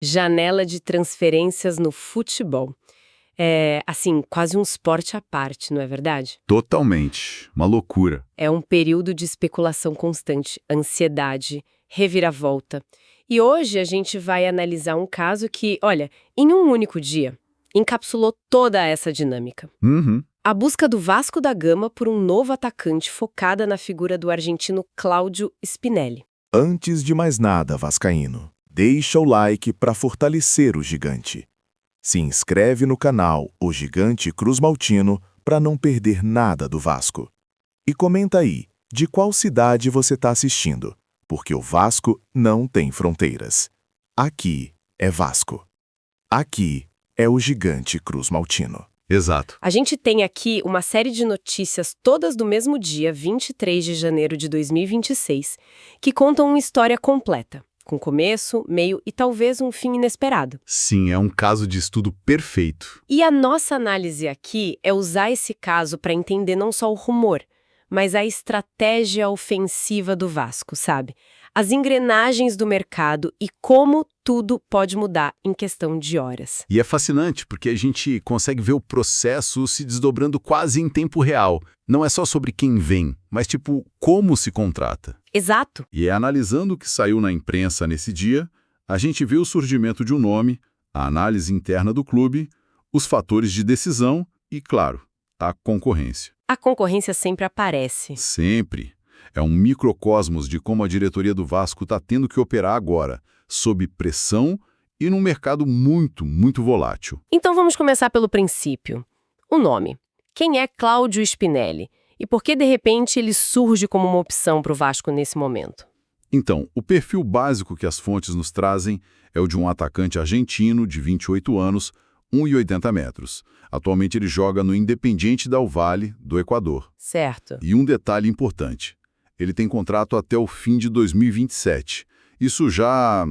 Janela de transferências no futebol. É, assim, quase um esporte à parte, não é verdade? Totalmente. Uma loucura. É um período de especulação constante, ansiedade, reviravolta. E hoje a gente vai analisar um caso que, olha, em um único dia, encapsulou toda essa dinâmica. Uhum. A busca do Vasco da Gama por um novo atacante focada na figura do argentino Cláudio Spinelli. Antes de mais nada, vascaíno, deixa o like para fortalecer o gigante. Se inscreve no canal O Gigante Cruz Maltino para não perder nada do Vasco. E comenta aí de qual cidade você está assistindo, porque o Vasco não tem fronteiras. Aqui é Vasco. Aqui é o Gigante Cruz Maltino. Exato. A gente tem aqui uma série de notícias, todas do mesmo dia, 23 de janeiro de 2026, que contam uma história completa, com começo, meio e talvez um fim inesperado. Sim, é um caso de estudo perfeito. E a nossa análise aqui é usar esse caso para entender não só o rumor, mas a estratégia ofensiva do Vasco, sabe? As engrenagens do mercado e como tudo pode mudar em questão de horas. E é fascinante, porque a gente consegue ver o processo se desdobrando quase em tempo real. Não é só sobre quem vem, mas tipo, como se contrata. Exato. E é analisando o que saiu na imprensa nesse dia, a gente vê o surgimento de um nome, a análise interna do clube, os fatores de decisão e, claro, a concorrência. A concorrência sempre aparece. Sempre. É um microcosmos de como a diretoria do Vasco está tendo que operar agora, sob pressão e num mercado muito, muito volátil. Então vamos começar pelo princípio. O nome. Quem é Cláudio Spinelli? E por que, de repente, ele surge como uma opção para o Vasco nesse momento? Então, o perfil básico que as fontes nos trazem é o de um atacante argentino de 28 anos, 1,80 metros. Atualmente ele joga no Independiente Del Valle, do Equador. Certo. E um detalhe importante, ele tem contrato até o fim de 2027. Isso já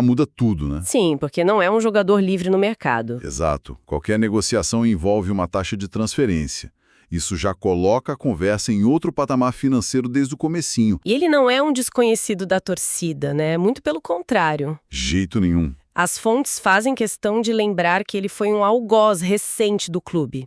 muda tudo, né? Sim, porque não é um jogador livre no mercado. Exato. Qualquer negociação envolve uma taxa de transferência. Isso já coloca a conversa em outro patamar financeiro desde o comecinho. E ele não é um desconhecido da torcida, né? Muito pelo contrário. Jeito nenhum. As fontes fazem questão de lembrar que ele foi um algoz recente do clube.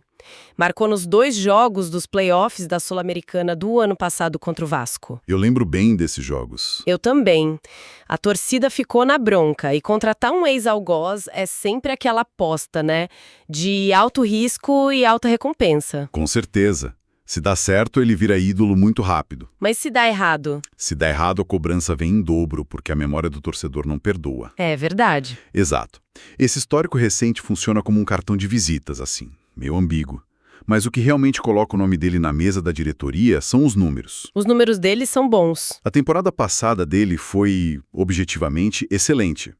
Marcou nos 2 jogos dos playoffs da Sul-Americana do ano passado contra o Vasco. Eu lembro bem desses jogos. Eu também. A torcida ficou na bronca e contratar um ex-algoz é sempre aquela aposta, né? De alto risco e alta recompensa. Com certeza. Se dá certo, ele vira ídolo muito rápido. Mas se dá errado? Se dá errado, a cobrança vem em dobro, porque a memória do torcedor não perdoa. É verdade. Exato. Esse histórico recente funciona como um cartão de visitas, assim, meio ambíguo. Mas o que realmente coloca o nome dele na mesa da diretoria são os números. Os números dele são bons. A temporada passada dele foi, objetivamente, excelente.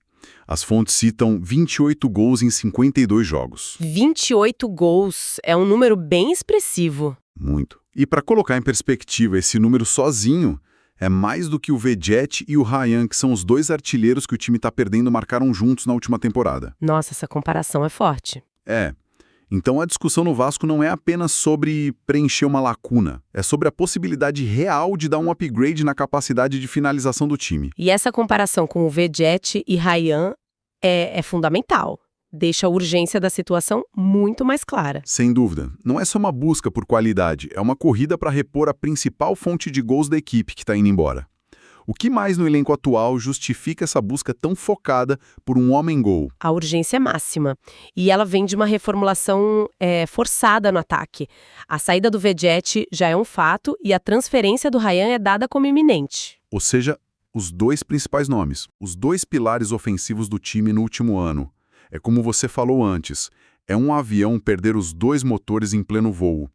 As fontes citam 28 gols em 52 jogos. 28 gols é um número bem expressivo. Muito. E para colocar em perspectiva esse número sozinho, é mais do que o Vegetti e o Ryan, que são os 2 artilheiros que o time está perdendo, marcaram juntos na última temporada. Nossa, essa comparação é forte. É. Então a discussão no Vasco não é apenas sobre preencher uma lacuna, é sobre a possibilidade real de dar um upgrade na capacidade de finalização do time. E essa comparação com o Vegetti e Ryan é fundamental. Deixa a urgência da situação muito mais clara. Sem dúvida. Não é só uma busca por qualidade, é uma corrida para repor a principal fonte de gols da equipe que está indo embora. O que mais no elenco atual justifica essa busca tão focada por um homem-gol? A urgência é máxima. E ela vem de uma reformulação forçada no ataque. A saída do Vegetti já é um fato e a transferência do Ryan é dada como iminente. Ou seja, os 2 principais nomes, os 2 pilares ofensivos do time no último ano. É como você falou antes, é um avião perder os 2 motores em pleno voo.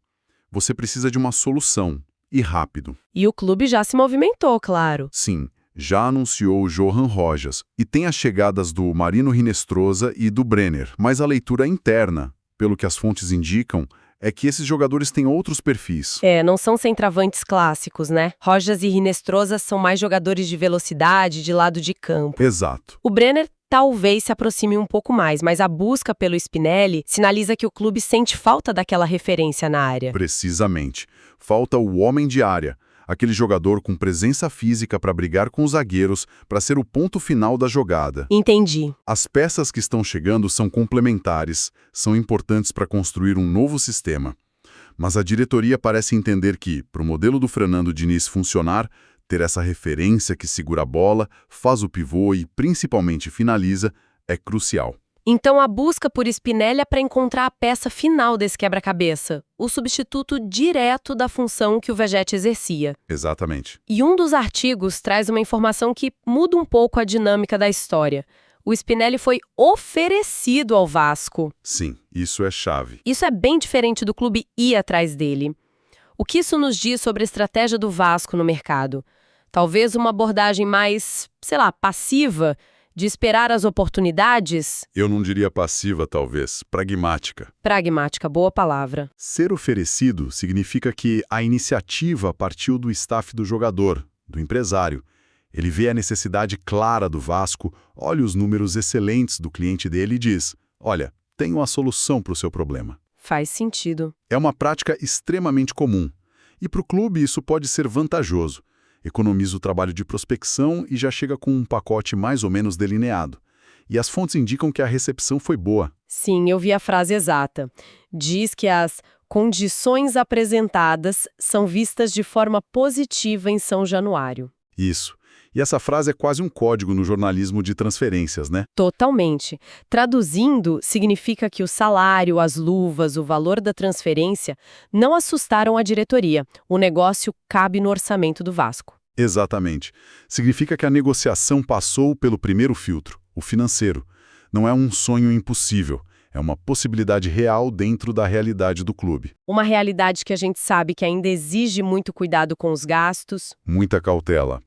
Você precisa de uma solução, e rápido. E o clube já se movimentou, claro. Sim, já anunciou o Johan Rojas, e tem as chegadas do Marino Hinestrosa e do Brenner, mas a leitura interna, pelo que as fontes indicam, é que esses jogadores têm outros perfis. Não são centravantes clássicos, né? Rojas e Hinestrosa são mais jogadores de velocidade, de lado de campo. Exato. O Brenner talvez se aproxime um pouco mais, mas a busca pelo Spinelli sinaliza que o clube sente falta daquela referência na área. Precisamente. Falta o homem de área, Aquele jogador com presença física para brigar com os zagueiros, para ser o ponto final da jogada. Entendi. As peças que estão chegando são complementares, são importantes para construir um novo sistema. Mas a diretoria parece entender que, para o modelo do Fernando Diniz funcionar, ter essa referência que segura a bola, faz o pivô e, principalmente, finaliza, é crucial. Então a busca por Spinelli é para encontrar a peça final desse quebra-cabeça, o substituto direto da função que o Vegetti exercia. Exatamente. E um dos artigos traz uma informação que muda um pouco a dinâmica da história. O Spinelli foi oferecido ao Vasco. Sim, isso é chave. Isso é bem diferente do clube ir atrás dele. O que isso nos diz sobre a estratégia do Vasco no mercado? Talvez uma abordagem mais, passiva, de esperar as oportunidades? Eu não diria passiva, talvez, pragmática. Pragmática, boa palavra. Ser oferecido significa que a iniciativa partiu do staff do jogador, do empresário. Ele vê a necessidade clara do Vasco, olha os números excelentes do cliente dele e diz: olha, tenho a solução para o seu problema. Faz sentido. É uma prática extremamente comum. E para o clube isso pode ser vantajoso. Economiza o trabalho de prospecção e já chega com um pacote mais ou menos delineado. E as fontes indicam que a recepção foi boa. Sim, eu vi a frase exata. Diz que as condições apresentadas são vistas de forma positiva em São Januário. Isso. E essa frase é quase um código no jornalismo de transferências, né? Totalmente. Traduzindo, significa que o salário, as luvas, o valor da transferência não assustaram a diretoria. O negócio cabe no orçamento do Vasco. Exatamente. Significa que a negociação passou pelo primeiro filtro, o financeiro. Não é um sonho impossível, é uma possibilidade real dentro da realidade do clube. Uma realidade que a gente sabe que ainda exige muito cuidado com os gastos. Muita cautela.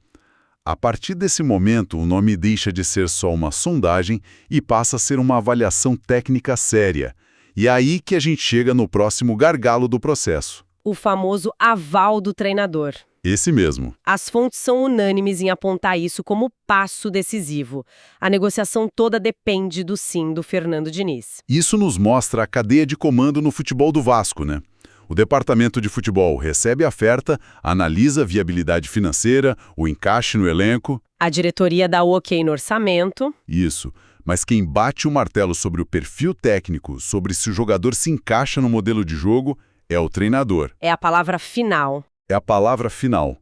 A partir desse momento, o nome deixa de ser só uma sondagem e passa a ser uma avaliação técnica séria. E é aí que a gente chega no próximo gargalo do processo. O famoso aval do treinador. Esse mesmo. As fontes são unânimes em apontar isso como passo decisivo. A negociação toda depende do sim do Fernando Diniz. Isso nos mostra a cadeia de comando no futebol do Vasco, né? O departamento de futebol recebe a oferta, analisa a viabilidade financeira, o encaixe no elenco. A diretoria dá o ok no orçamento. Isso. Mas quem bate o martelo sobre o perfil técnico, sobre se o jogador se encaixa no modelo de jogo, é o treinador. É a palavra final. É a palavra final.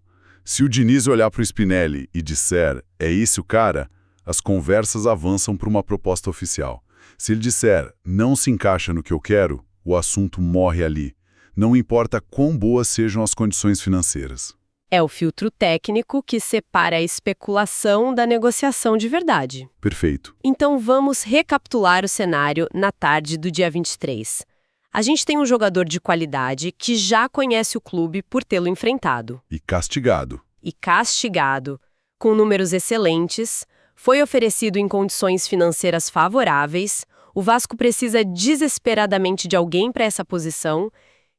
Se o Diniz olhar para o Spinelli e disser, é esse o cara, as conversas avançam para uma proposta oficial. Se ele disser, não se encaixa no que eu quero, o assunto morre ali. Não importa quão boas sejam as condições financeiras. É o filtro técnico que separa a especulação da negociação de verdade. Perfeito. Então vamos recapitular o cenário na tarde do dia 23. A gente tem um jogador de qualidade que já conhece o clube por tê-lo enfrentado. E castigado. E castigado, com números excelentes, foi oferecido em condições financeiras favoráveis, o Vasco precisa desesperadamente de alguém para essa posição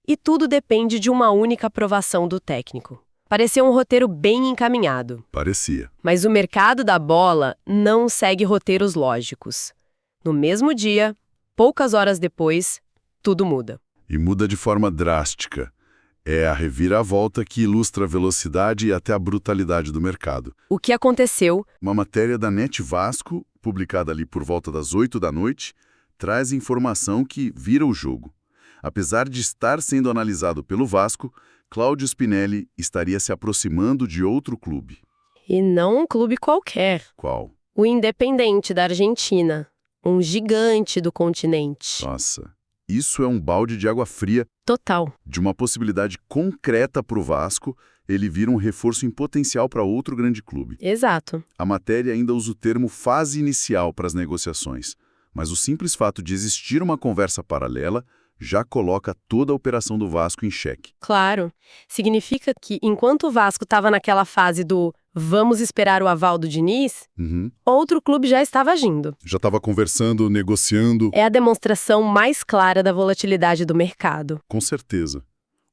e tudo depende de uma única aprovação do técnico. Pareceu um roteiro bem encaminhado. Parecia. Mas o mercado da bola não segue roteiros lógicos. No mesmo dia, poucas horas depois, tudo muda. E muda de forma drástica. É a reviravolta que ilustra a velocidade e até a brutalidade do mercado. O que aconteceu? Uma matéria da Net Vasco, publicada ali por volta das 8 da noite, traz informação que vira o jogo. Apesar de estar sendo analisado pelo Vasco, Cláudio Spinelli estaria se aproximando de outro clube. E não um clube qualquer. Qual? O Independente da Argentina. Um gigante do continente. Nossa, isso é um balde de água fria. Total. De uma possibilidade concreta para o Vasco, ele vira um reforço em potencial para outro grande clube. Exato. A matéria ainda usa o termo fase inicial para as negociações, mas o simples fato de existir uma conversa paralela já coloca toda a operação do Vasco em xeque. Claro. Significa que, enquanto o Vasco estava naquela fase do vamos esperar o aval do Diniz, outro clube já estava agindo. Já estava conversando, negociando. É a demonstração mais clara da volatilidade do mercado. Com certeza.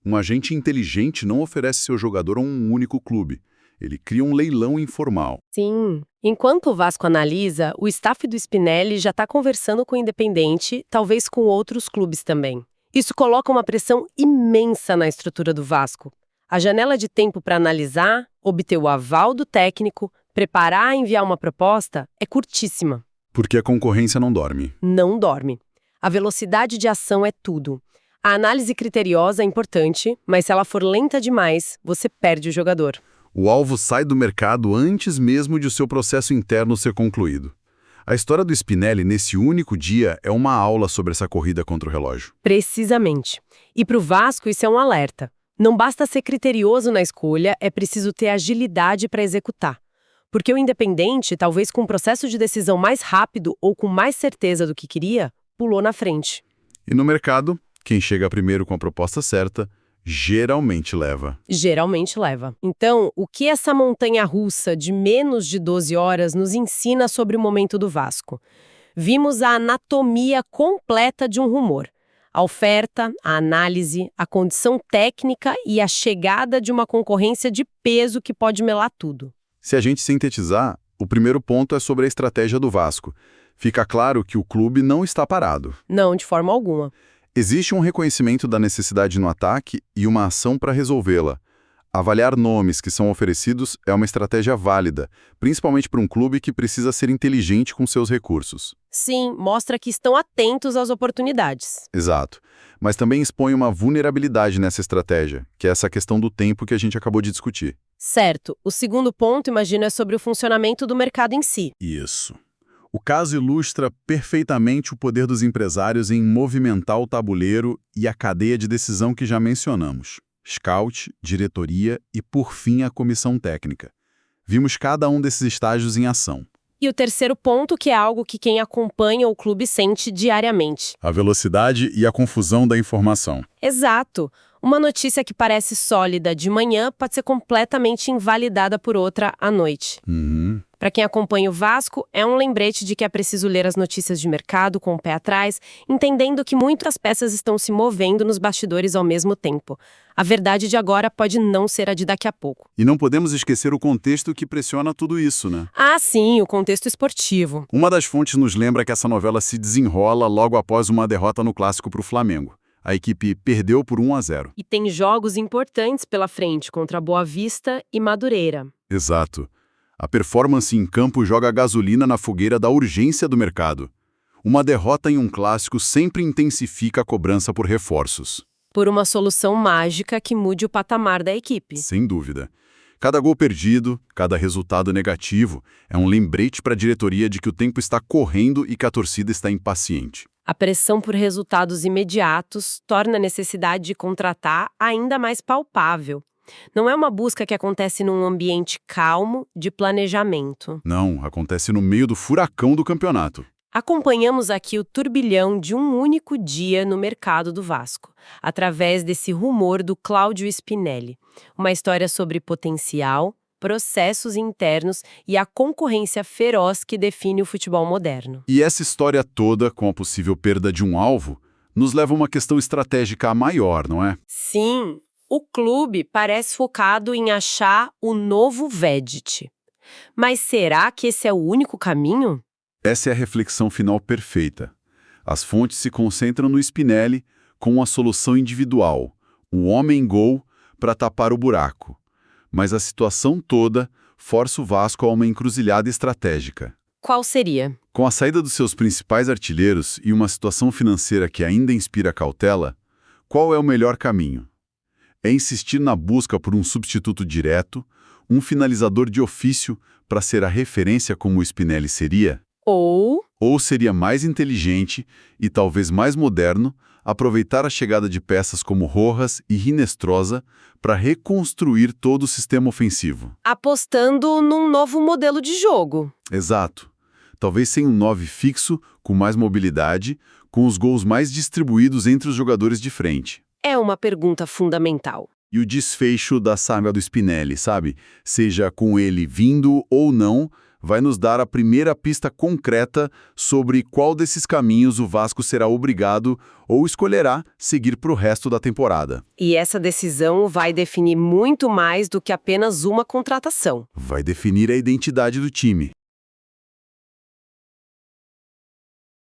Um agente inteligente não oferece seu jogador a um único clube. Ele cria um leilão informal. Sim. Enquanto o Vasco analisa, o staff do Spinelli já está conversando com o Independente, talvez com outros clubes também. Isso coloca uma pressão imensa na estrutura do Vasco. A janela de tempo para analisar, obter o aval do técnico, preparar e enviar uma proposta é curtíssima. Porque a concorrência não dorme. Não dorme. A velocidade de ação é tudo. A análise criteriosa é importante, mas se ela for lenta demais, você perde o jogador. O alvo sai do mercado antes mesmo de o seu processo interno ser concluído. A história do Spinelli nesse único dia é uma aula sobre essa corrida contra o relógio. Precisamente. E para o Vasco isso é um alerta. Não basta ser criterioso na escolha, é preciso ter agilidade para executar. Porque o Independente, talvez com um processo de decisão mais rápido ou com mais certeza do que queria, pulou na frente. E no mercado, quem chega primeiro com a proposta certa, geralmente leva. Geralmente leva. Então, o que essa montanha-russa de menos de 12 horas nos ensina sobre o momento do Vasco? Vimos a anatomia completa de um rumor. A oferta, a análise, a condição técnica e a chegada de uma concorrência de peso que pode melar tudo. Se a gente sintetizar, o primeiro ponto é sobre a estratégia do Vasco. Fica claro que o clube não está parado. Não, de forma alguma. Existe um reconhecimento da necessidade no ataque e uma ação para resolvê-la. Avaliar nomes que são oferecidos é uma estratégia válida, principalmente para um clube que precisa ser inteligente com seus recursos. Sim, mostra que estão atentos às oportunidades. Exato. Mas também expõe uma vulnerabilidade nessa estratégia, que é essa questão do tempo que a gente acabou de discutir. Certo. O segundo ponto, imagino, é sobre o funcionamento do mercado em si. Isso. O caso ilustra perfeitamente o poder dos empresários em movimentar o tabuleiro e a cadeia de decisão que já mencionamos. Scout, diretoria e, por fim, a comissão técnica. Vimos cada um desses estágios em ação. E o terceiro ponto, que é algo que quem acompanha o clube sente diariamente. A velocidade e a confusão da informação. Exato. Uma notícia que parece sólida de manhã pode ser completamente invalidada por outra à noite. Para quem acompanha o Vasco, é um lembrete de que é preciso ler as notícias de mercado com o pé atrás, entendendo que muitas peças estão se movendo nos bastidores ao mesmo tempo. A verdade de agora pode não ser a de daqui a pouco. E não podemos esquecer o contexto que pressiona tudo isso, né? Ah, sim, o contexto esportivo. Uma das fontes nos lembra que essa novela se desenrola logo após uma derrota no Clássico para o Flamengo. A equipe perdeu por 1-0. E tem jogos importantes pela frente contra Boa Vista e Madureira. Exato. A performance em campo joga gasolina na fogueira da urgência do mercado. Uma derrota em um clássico sempre intensifica a cobrança por reforços. Por uma solução mágica que mude o patamar da equipe. Sem dúvida. Cada gol perdido, cada resultado negativo, é um lembrete para a diretoria de que o tempo está correndo e que a torcida está impaciente. A pressão por resultados imediatos torna a necessidade de contratar ainda mais palpável. Não é uma busca que acontece num ambiente calmo de planejamento. Não, acontece no meio do furacão do campeonato. Acompanhamos aqui o turbilhão de um único dia no mercado do Vasco, através desse rumor do Cláudio Spinelli. Uma história sobre potencial, processos internos e a concorrência feroz que define o futebol moderno. E essa história toda, com a possível perda de um alvo, nos leva a uma questão estratégica maior, não é? Sim, o clube parece focado em achar o novo Veddit. Mas será que esse é o único caminho? Essa é a reflexão final perfeita. As fontes se concentram no Spinelli com uma solução individual, o homem-gol para tapar o buraco. Mas a situação toda força o Vasco a uma encruzilhada estratégica. Qual seria? Com a saída dos seus principais artilheiros e uma situação financeira que ainda inspira cautela, qual é o melhor caminho? É insistir na busca por um substituto direto, um finalizador de ofício para ser a referência como o Spinelli seria? Ou seria mais inteligente e talvez mais moderno aproveitar a chegada de peças como Rojas e Hinestrosa para reconstruir todo o sistema ofensivo? Apostando num novo modelo de jogo. Exato. Talvez sem um 9 fixo, com mais mobilidade, com os gols mais distribuídos entre os jogadores de frente. É uma pergunta fundamental. E o desfecho da saga do Spinelli, sabe? Seja com ele vindo ou não, vai nos dar a primeira pista concreta sobre qual desses caminhos o Vasco será obrigado ou escolherá seguir para o resto da temporada. E essa decisão vai definir muito mais do que apenas uma contratação. Vai definir a identidade do time.